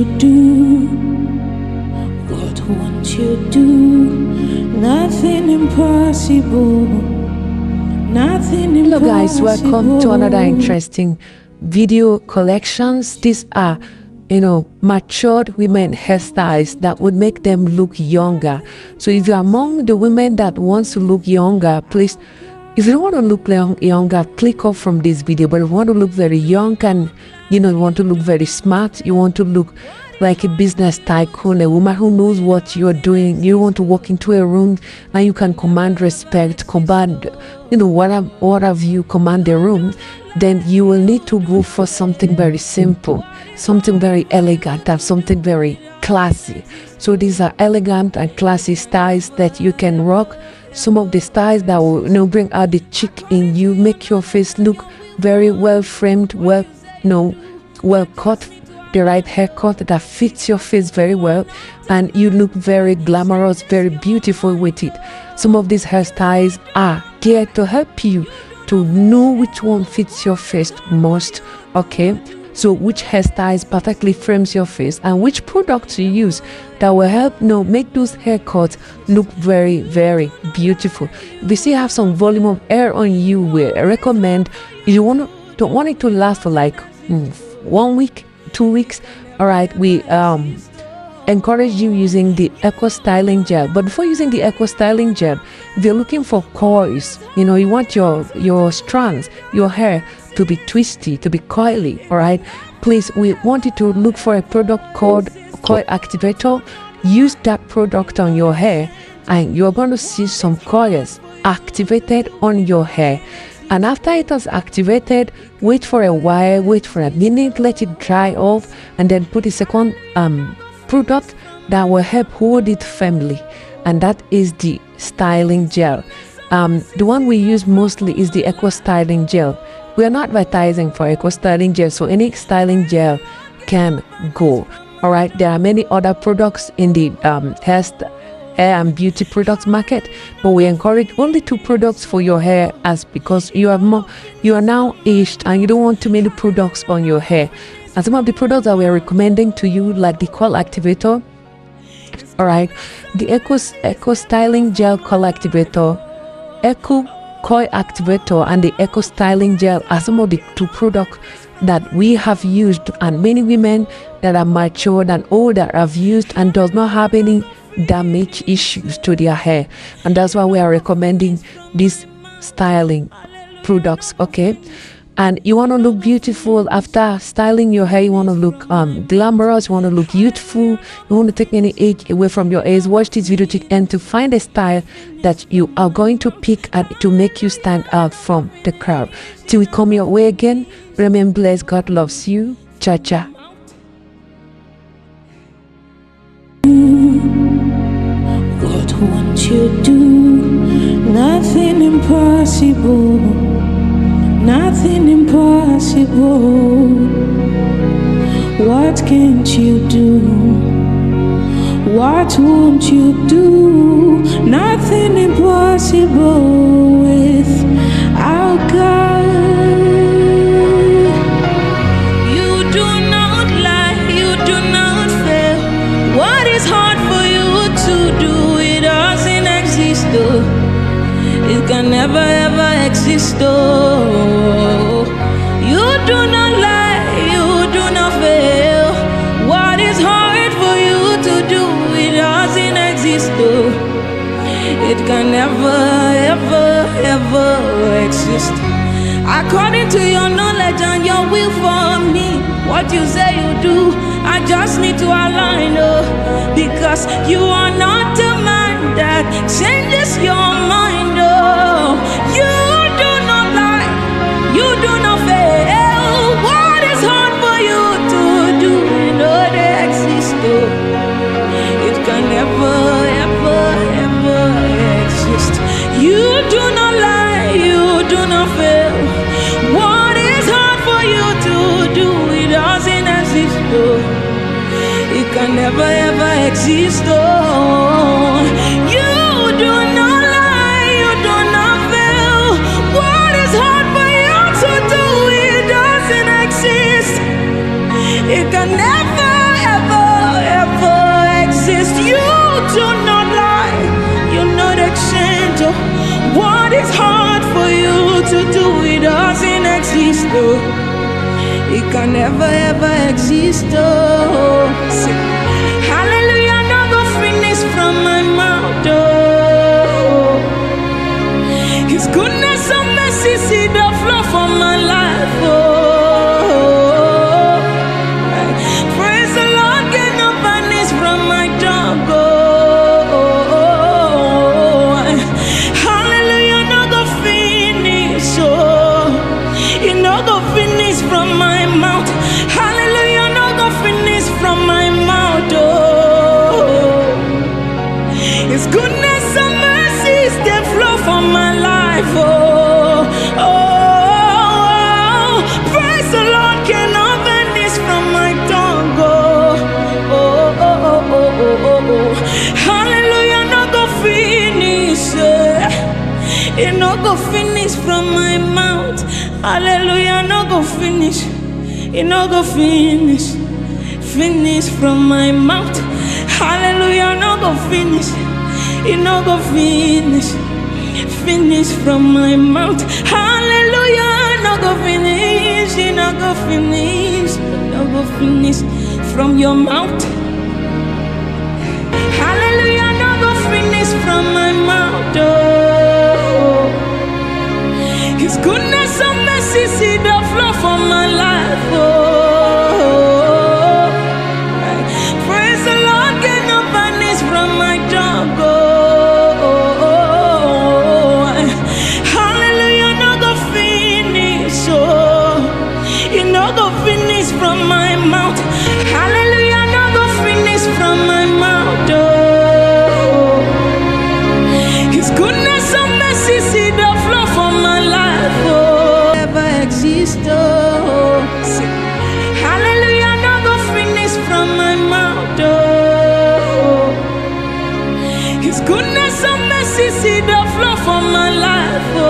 you do? What won't you do? Nothing impossible. Nothing impossible. Hello guys, welcome to another interesting video collections. These are matured women hairstyles that would make them look younger. So if you're among the women that wants to look younger, please, if you don't want to look younger, click off from this video. But if you want to look very young and you want to look very smart, you want to look like a business tycoon, a woman who knows what you're doing, you want to walk into a room and you can command respect, command what have you, command the room, then you will need to go for something very simple, something very elegant, and something very classy. So these are elegant and classy styles that you can rock. Some of the styles that will bring out the chick in you, make your face look very well framed, well cut, the right haircut that fits your face very well, and you look very glamorous, very beautiful with it. Some of these hairstyles are geared to help you to know which one fits your face most. Okay, so which hairstyles perfectly frames your face and which products you use that will help make those haircuts look very, very beautiful. If you still have some volume of hair on you, we recommend, if you don't want it to last for like 1 week, 2 weeks, all right, we encourage you using the Eco Styling Gel. But before using the Eco Styling Gel, if you're looking for coils, you want your strands, your hair to be twisty, to be coily, all right, please, we want you to look for a product called Coil Activator. Use that product on your hair and you're going to see some coils activated on your hair. And after it has activated, wait for a while, wait for a minute, let it dry off, and then put a second product that will help hold it firmly, and that is the styling gel. The one we use mostly is the Eco Styling Gel. We are not advertising for Eco Styling Gel, so any styling gel can go. All right, there are many other products in the hair and beauty products market, but we encourage only 2 products for your hair, as because you are now aged and you don't want too many products on your hair. And some of the products that we are recommending to you, like the Coil Activator, all right, the Eco Styling Gel Coil Activator, Eco Coil Activator, and the Eco Styling Gel are some of the 2 products that we have used, and many women that are matured and older have used and does not have any damage issues to their hair, and that's why we are recommending these styling products. Okay, and you want to look beautiful after styling your hair, you want to look glamorous, you want to look youthful, you want to take any age away from your age. Watch this video to end to find a style that you are going to pick and to make you stand out from the crowd. Till we come your way again, remain blessed. God loves you. Cha cha. What won't you do? Nothing impossible. Nothing impossible. What can't you do? What won't you do? Nothing impossible with our God. You do not lie, you do not fail. What is hard for you to do? It doesn't exist, though. It can never ever exist, though. You do not lie, you do not fail. What is hard for you to do? It doesn't exist, though. It can never ever ever exist. According to your knowledge and your will for me, what you say you do, I just need to align, because you are not a man that changes your mind, you do not lie, you do not fail. What is hard for you to do? You know they exist, it can never ever ever exist. You do not lie, you do not fail. What is hard for you to do? It doesn't exist, it can never ever exist, you do not lie, you do not fail. What is hard for you to do? It doesn't exist, it can never ever do not lie, you not exchange. Oh. What is hard for you to do, it doesn't exist. Oh. It can never ever exist. Oh. Say, hallelujah, no go finish from my mouth. Oh. His goodness and mercy see the flow from my life. Oh. Praise the Lord, get no vanish from my tongue. Oh. Hallelujah, no go finish. Oh. It no go finish from my mouth. Hallelujah, no go finish from my mouth. Oh. His goodness and mercy they flow from my life. Oh. Praise the Lord, cannot vanish from my tongue. Hallelujah, no go finish. It no go finish from my mouth. Hallelujah, no go finish. It no go finish. Finish from my mouth. Hallelujah, no go finish. It no go finish. Finish from my mouth. Hallelujah, no go finish. It no go finish. No go finish from your mouth. Hallelujah, no go finish from my mouth. Oh. His goodness and mercy see the flow from my life. Oh. Praise the Lord, get no vanish from my tongue. Oh. Hallelujah, no go finish. Oh. It no go finish from my mouth. Hallelujah, no go finish from my mouth. Oh. His goodness and mercy see the flow from my life. Oh. Never exist. Oh. Say, hallelujah, no go finish from my mouth. Oh. His goodness and mercy see the flow from my life. Oh.